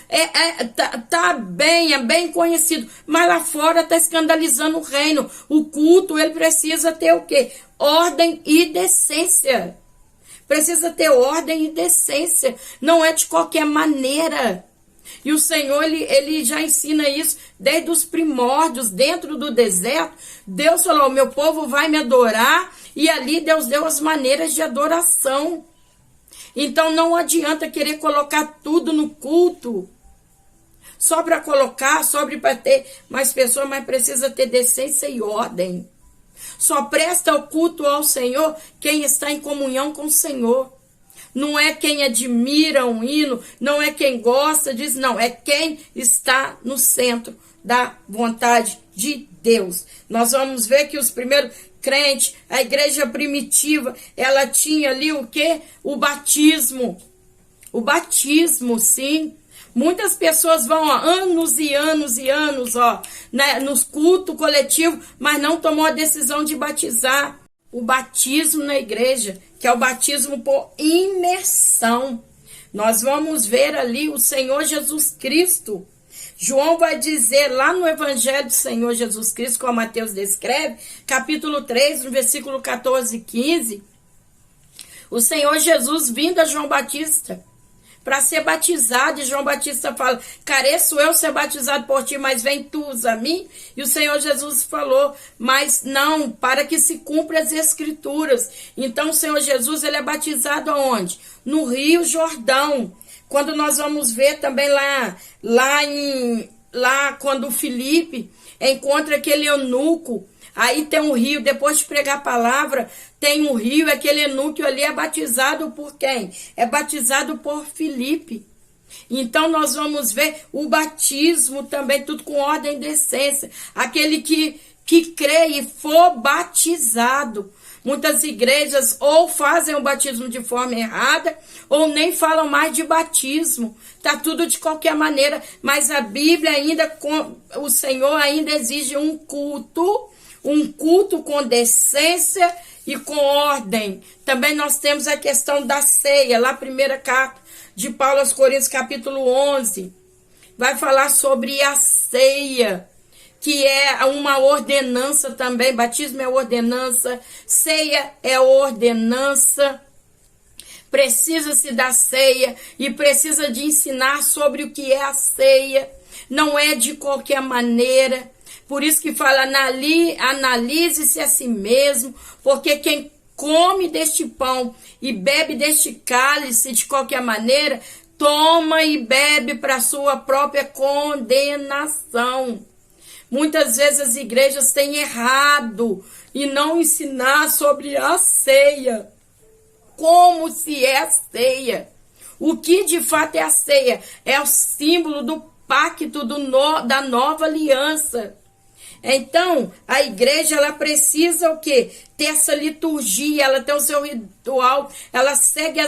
tá bem, é bem conhecido, mas lá fora está escandalizando o reino. O culto, ele precisa ter o quê? Ordem e decência. Precisa ter ordem e decência. Não é de qualquer maneira. E o Senhor, ele já ensina isso desde os primórdios, dentro do deserto. Deus falou, meu povo vai me adorar. E ali Deus deu as maneiras de adoração. Então não adianta querer colocar tudo no culto. Só para colocar, só para ter mais pessoas, mas precisa ter decência e ordem. Só presta o culto ao Senhor quem está em comunhão com o Senhor. Não é quem admira um hino, não é quem gosta disso, não. É quem está no centro da vontade de Deus. Nós vamos ver que os primeiros crentes, a igreja primitiva, ela tinha ali o quê? O batismo. O batismo, sim. Muitas pessoas vão anos e anos e anos nos cultos coletivos, mas não tomou a decisão de batizar. O batismo na igreja, que é o batismo por imersão. Nós vamos ver ali o Senhor Jesus Cristo. João vai dizer lá no Evangelho do Senhor Jesus Cristo, como Mateus descreve, capítulo 3, no versículo 14 e 15, o Senhor Jesus vindo a João Batista para ser batizado, e João Batista fala, careço eu ser batizado por ti, mas vem tu a mim? E o Senhor Jesus falou, mas não, para que se cumpra as escrituras. Então o Senhor Jesus, ele é batizado aonde? No Rio Jordão. Quando nós vamos ver também lá quando o Filipe encontra aquele eunuco, aí tem um rio, depois de pregar a palavra, tem um rio, aquele eunuco ali é batizado por quem? É batizado por Filipe. Então nós vamos ver o batismo também, tudo com ordem e decência. Aquele que crê e for batizado. Muitas igrejas ou fazem o batismo de forma errada, ou nem falam mais de batismo. Tá tudo de qualquer maneira, mas a Bíblia ainda, o Senhor ainda exige um culto com decência e com ordem. Também nós temos a questão da ceia, lá primeira carta de Paulo aos Coríntios, capítulo 11, vai falar sobre a ceia, que é uma ordenança também. Batismo é ordenança, ceia é ordenança. Precisa-se da ceia e precisa de ensinar sobre o que é a ceia. Não é de qualquer maneira. Por isso que fala, analise-se a si mesmo, porque quem come deste pão e bebe deste cálice de qualquer maneira, toma e bebe para sua própria condenação. Muitas vezes as igrejas têm errado e não ensinar sobre a ceia. Como se é a ceia? O que de fato é a ceia? É o símbolo do pacto da nova aliança. Então, a igreja, ela precisa o quê? Ter essa liturgia, ela tem o seu ritual, ela segue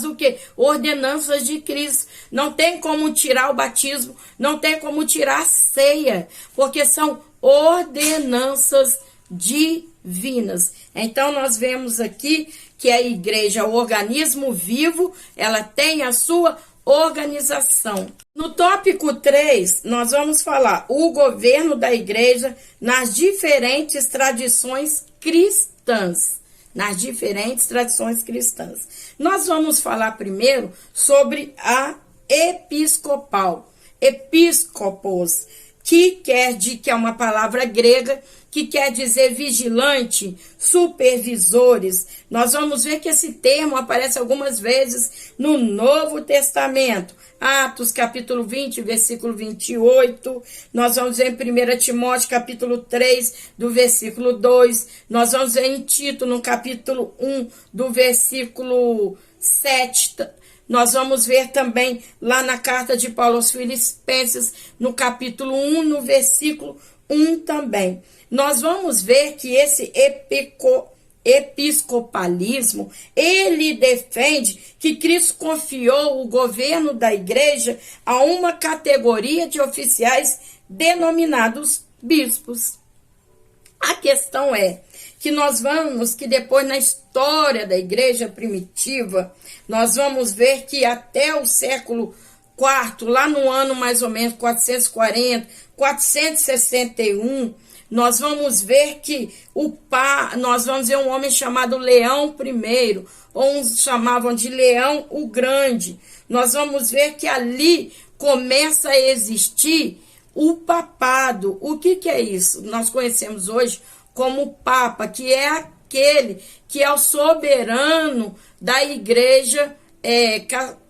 o quê? Ordenanças de Cristo. Não tem como tirar o batismo, não tem como tirar a ceia, porque são ordenanças divinas. Então, nós vemos aqui que a igreja, o organismo vivo, ela tem a sua organização. No tópico 3, nós vamos falar o governo da igreja nas diferentes tradições cristãs. Nas diferentes tradições cristãs. Nós vamos falar primeiro sobre a episcopal. Episcopos, que é uma palavra grega, que quer dizer vigilante, supervisores. Nós vamos ver que esse termo aparece algumas vezes no Novo Testamento. Atos, capítulo 20, versículo 28. Nós vamos ver em 1 Timóteo, capítulo 3, do versículo 2. Nós vamos ver em Tito, no capítulo 1, do versículo 7. Nós vamos ver também lá na carta de Paulo aos Filipenses, no capítulo 1, no versículo 1 também. Nós vamos ver que esse episcopalismo, ele defende que Cristo confiou o governo da igreja a uma categoria de oficiais denominados bispos. A questão é que nós vamos, que depois na história da igreja primitiva, nós vamos ver que até o século IV, lá no ano mais ou menos 440, 461, nós vamos ver que nós vamos ver um homem chamado Leão I, ou uns chamavam de Leão o Grande. Nós vamos ver que ali começa a existir o papado. O que é isso? Nós conhecemos hoje como Papa, que é aquele que é o soberano da Igreja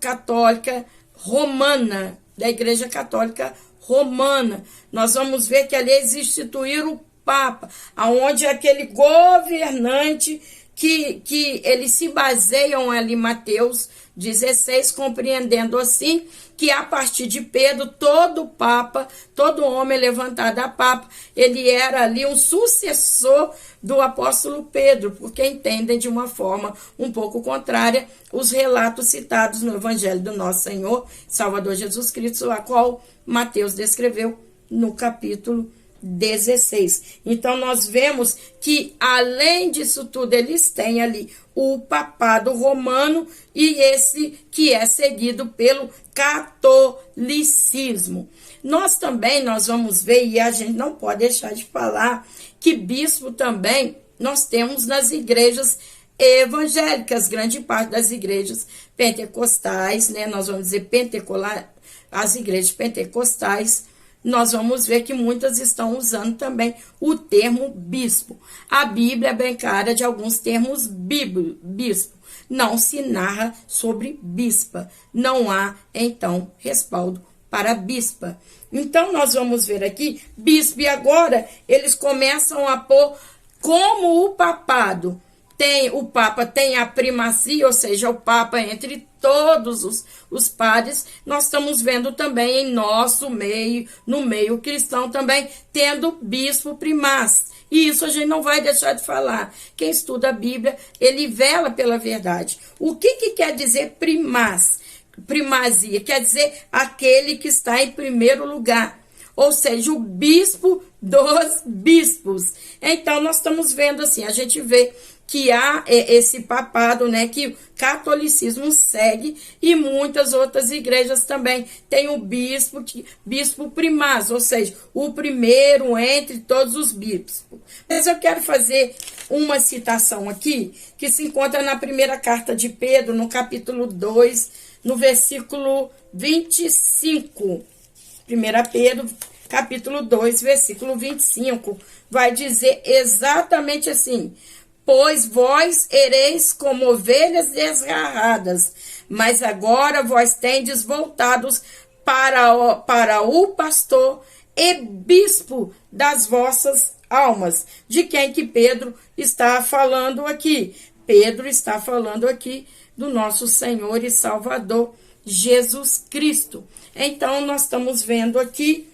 Católica Romana, da Igreja Católica Romana. Nós vamos ver que ali existe instituir o Papa, aonde é aquele governante que eles se baseiam ali, Mateus 16, compreendendo assim que a partir de Pedro, todo Papa, todo homem levantado a Papa, ele era ali um sucessor do apóstolo Pedro, porque entendem de uma forma um pouco contrária os relatos citados no Evangelho do nosso Senhor, Salvador Jesus Cristo, a qual Mateus descreveu no capítulo 16. Então nós vemos que além disso tudo eles têm ali o papado romano e esse que é seguido pelo catolicismo. Nós vamos ver, e a gente não pode deixar de falar, que bispo também nós temos nas igrejas evangélicas, grande parte das igrejas pentecostais, né? Nós vamos dizer as igrejas pentecostais, nós vamos ver que muitas estão usando também o termo bispo. A Bíblia é bem clara de alguns termos bispo. Não se narra sobre bispa. Não há, então, respaldo para bispa. Então, nós vamos ver aqui, bispo, e agora eles começam a pôr como o papado. O Papa tem a primacia, ou seja, o Papa entre todos os padres. Nós estamos vendo também em nosso meio, no meio cristão também, tendo bispo primaz. E isso a gente não vai deixar de falar. Quem estuda a Bíblia, ele vela pela verdade. O que quer dizer primaz? Primazia quer dizer aquele que está em primeiro lugar. Ou seja, o bispo dos bispos. Então, nós estamos vendo assim, a gente vê que há esse papado, né, que o catolicismo segue, e muitas outras igrejas também têm o bispo primaz, ou seja, o primeiro entre todos os bispos. Mas eu quero fazer uma citação aqui, que se encontra na primeira carta de Pedro, no capítulo 2, no versículo 25. 1 Pedro, capítulo 2, versículo 25, vai dizer exatamente assim: pois vós ereis como ovelhas desgarradas, mas agora vós tendes voltados para o pastor e bispo das vossas almas. De quem que Pedro está falando aqui? Pedro está falando aqui do nosso Senhor e Salvador Jesus Cristo. Então, nós estamos vendo aqui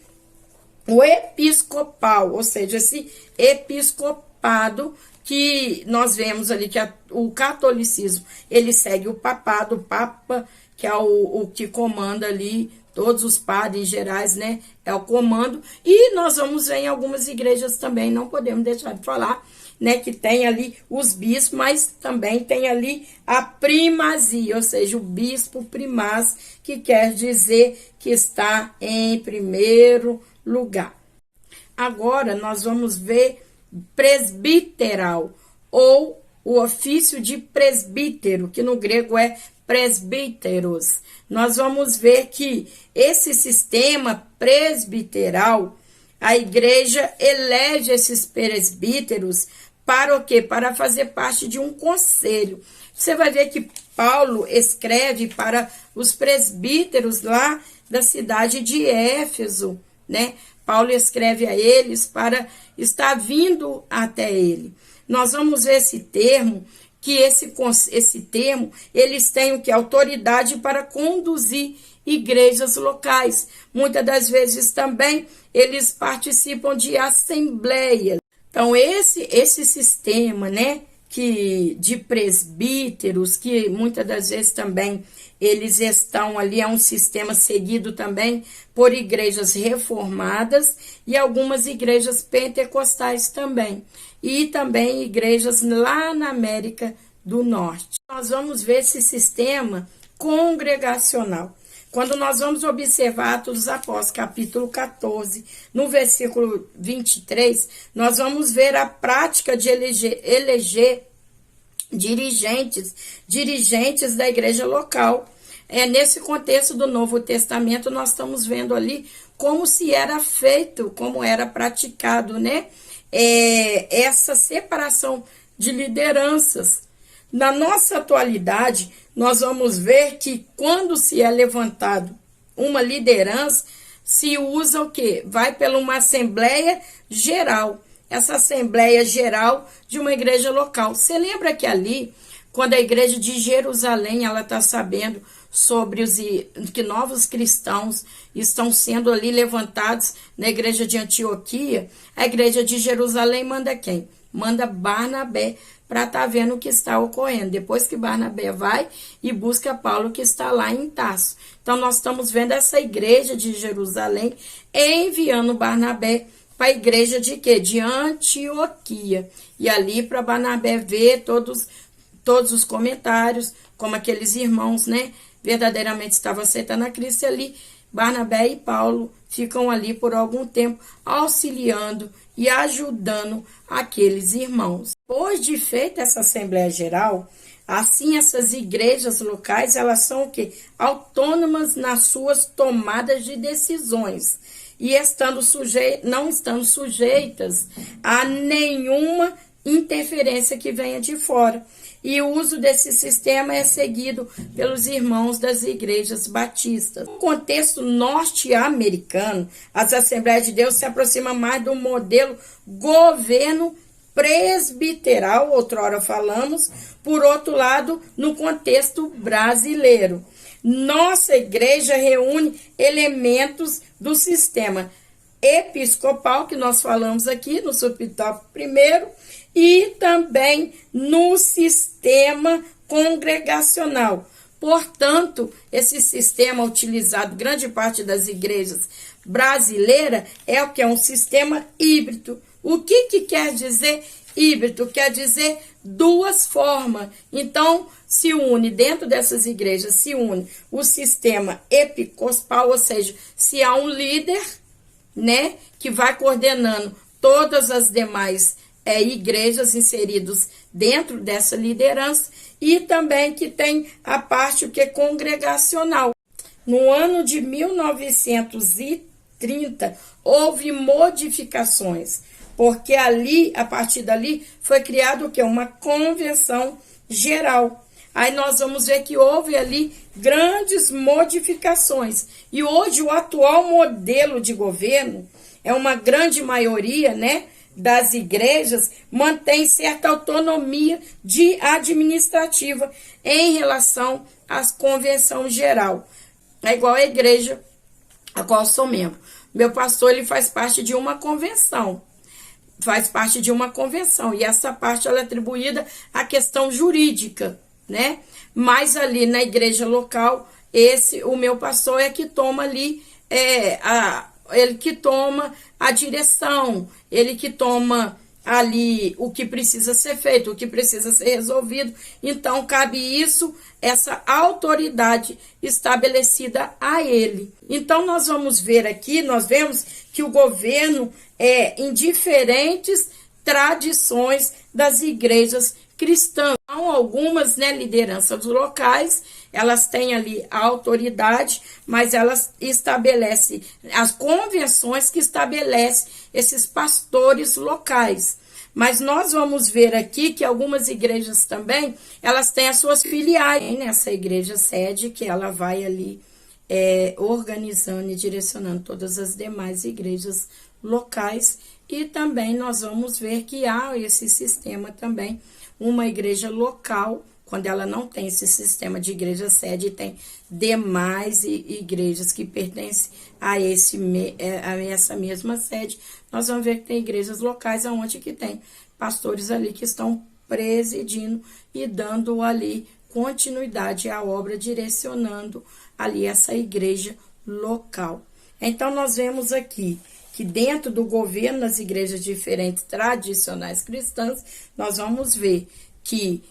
o episcopal, ou seja, esse episcopado que nós vemos ali que o catolicismo, ele segue o papado, o papa, que é o que comanda ali, todos os padres gerais, né, é o comando, e nós vamos ver em algumas igrejas também, não podemos deixar de falar, né, que tem ali os bispos, mas também tem ali a primazia, ou seja, o bispo primaz, que quer dizer que está em primeiro lugar. Agora nós vamos ver presbiteral, ou o ofício de presbítero, que no grego é presbíteros. Nós vamos ver que esse sistema presbiteral, a igreja elege esses presbíteros para o quê? Para fazer parte de um conselho. Você vai ver que Paulo escreve para os presbíteros lá da cidade de Éfeso, né? Paulo escreve a eles para estar vindo até ele. Nós vamos ver esse termo, que esse termo, eles têm o que? Autoridade para conduzir igrejas locais. Muitas das vezes também eles participam de assembleias. Então, esse sistema, né, de presbíteros, que muitas das vezes também eles estão ali, é um sistema seguido também por igrejas reformadas e algumas igrejas pentecostais também, e também igrejas lá na América do Norte. Nós vamos ver esse sistema congregacional. Quando nós vamos observar Atos dos Apóstolos, capítulo 14, no versículo 23, nós vamos ver a prática de eleger dirigentes da igreja local. Nesse contexto do Novo Testamento, nós estamos vendo ali como se era feito, como era praticado, né? Essa separação de lideranças. Na nossa atualidade, nós vamos ver que quando se é levantado uma liderança, se usa o quê? Vai pela uma assembleia geral. Essa assembleia geral de uma igreja local. Você lembra que ali, quando a igreja de Jerusalém, ela está sabendo sobre que novos cristãos estão sendo ali levantados na igreja de Antioquia, a igreja de Jerusalém manda quem? Manda Barnabé para estar vendo o que está ocorrendo. Depois que Barnabé vai e busca Paulo, que está lá em Tarso. Então, nós estamos vendo essa igreja de Jerusalém enviando Barnabé para a igreja de quê? De Antioquia. E ali para Barnabé ver todos os comentários, como aqueles irmãos, né? Verdadeiramente estavam aceitando a Cristo, e ali Barnabé e Paulo ficam ali por algum tempo auxiliando e ajudando aqueles irmãos. Depois de feita essa Assembleia Geral, assim essas igrejas locais, elas são o quê? Autônomas nas suas tomadas de decisões e não estando sujeitas a nenhuma interferência que venha de fora. E o uso desse sistema é seguido pelos irmãos das igrejas batistas. No contexto norte-americano, as Assembleias de Deus se aproximam mais do modelo governo presbiteral, outrora falamos, por outro lado, no contexto brasileiro. Nossa igreja reúne elementos do sistema episcopal, que nós falamos aqui no subtópico primeiro, e também no sistema congregacional. Portanto, esse sistema utilizado grande parte das igrejas brasileiras é o que é um sistema híbrido. O que quer dizer híbrido? Quer dizer duas formas. Então, se une dentro dessas igrejas, se une o sistema episcopal, ou seja, se há um líder, né, que vai coordenando todas as demais igrejas inseridas dentro dessa liderança, e também que tem a parte que é congregacional. No ano de 1930, houve modificações, porque ali, a partir dali, foi criado o quê? Uma convenção geral. Aí nós vamos ver que houve ali grandes modificações. E hoje o atual modelo de governo, é uma grande maioria, né, das igrejas, mantém certa autonomia administrativa em relação à convenção geral. É igual a igreja a qual sou membro. Meu pastor, ele faz parte de uma convenção. E essa parte ela é atribuída à questão jurídica, né? Mas ali na igreja local, o meu pastor é que toma ali ele que toma a direção, ele que toma ali o que precisa ser feito, o que precisa ser resolvido. Então, cabe essa autoridade estabelecida a ele. Então, nós vamos ver aqui, nós vemos que o governo em diferentes tradições das igrejas cristãs. Então, algumas, né, lideranças locais, elas têm ali a autoridade, mas elas estabelecem as convenções que estabelecem esses pastores locais. Mas nós vamos ver aqui que algumas igrejas também, elas têm as suas filiais nessa igreja sede, que ela vai ali organizando e direcionando todas as demais igrejas locais. E também nós vamos ver que há esse sistema também, uma igreja local, quando ela não tem esse sistema de igreja sede, tem demais igrejas que pertencem a essa mesma sede, nós vamos ver que tem igrejas locais onde que tem pastores ali que estão presidindo e dando ali continuidade à obra, direcionando ali essa igreja local. Então, nós vemos aqui que dentro do governo das igrejas diferentes tradicionais cristãs, nós vamos ver que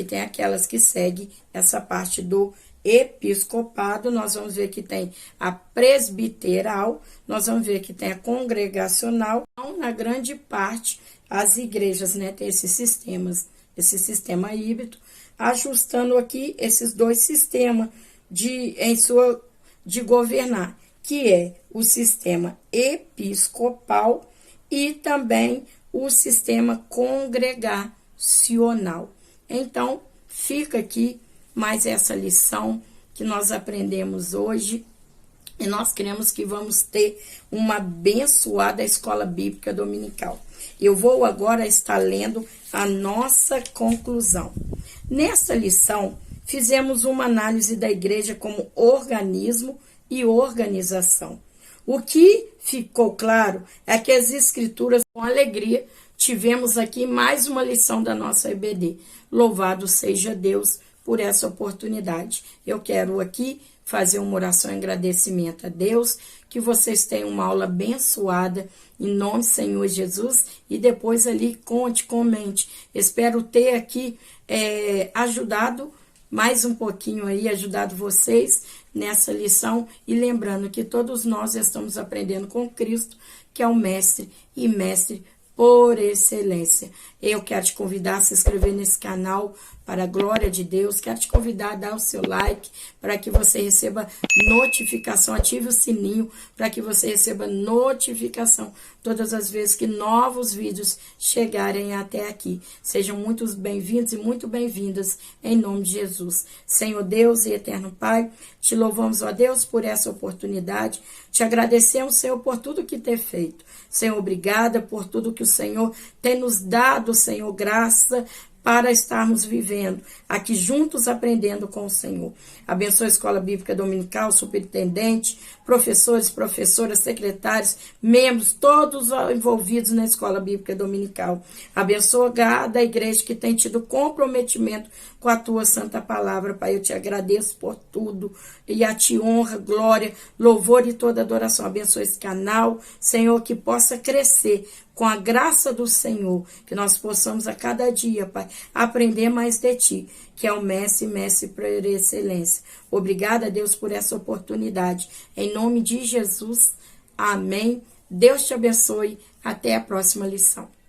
tem aquelas que seguem essa parte do episcopado, nós vamos ver que tem a presbiteral, nós vamos ver que tem a congregacional. Então, na grande parte, as igrejas, né, tem esses sistemas, esse sistema híbrido, ajustando aqui esses dois sistemas de governar, que é o sistema episcopal e também o sistema congregacional. Então, fica aqui mais essa lição que nós aprendemos hoje, e nós queremos que vamos ter uma abençoada escola bíblica dominical. Eu vou agora estar lendo a nossa conclusão. Nessa lição, fizemos uma análise da igreja como organismo e organização. O que ficou claro é que as escrituras, com alegria, tivemos aqui mais uma lição da nossa EBD. Louvado seja Deus por essa oportunidade. Eu quero aqui fazer uma oração em agradecimento a Deus, que vocês tenham uma aula abençoada, em nome do Senhor Jesus, e depois ali comente. Espero ter aqui ajudado mais um pouquinho aí, ajudado vocês nessa lição, e lembrando que todos nós estamos aprendendo com Cristo, que é o mestre e mestre por excelência. Eu quero te convidar a se inscrever nesse canal para a glória de Deus. Quero te convidar a dar o seu like para que você receba notificação. Ative o sininho para que você receba notificação todas as vezes que novos vídeos chegarem até aqui. Sejam muito bem-vindos e muito bem-vindas em nome de Jesus. Senhor Deus e eterno Pai, te louvamos, ó Deus, por essa oportunidade. Te agradecemos, Senhor, por tudo que tem feito. Senhor, obrigada por tudo que o Senhor tem nos dado, Senhor, graça para estarmos vivendo aqui juntos, aprendendo com o Senhor. Abençoa a Escola Bíblica Dominical, superintendente, professores, professoras, secretários, membros, todos envolvidos na Escola Bíblica Dominical. Abençoa cada igreja que tem tido comprometimento com a tua santa palavra, Pai. Eu te agradeço por tudo e a ti honra, glória, louvor e toda adoração. Abençoa esse canal, Senhor, que possa crescer com a graça do Senhor, que nós possamos a cada dia, Pai, aprender mais de Ti, que é o mestre por excelência. Obrigada, Deus, por essa oportunidade. Em nome de Jesus, amém. Deus te abençoe. Até a próxima lição.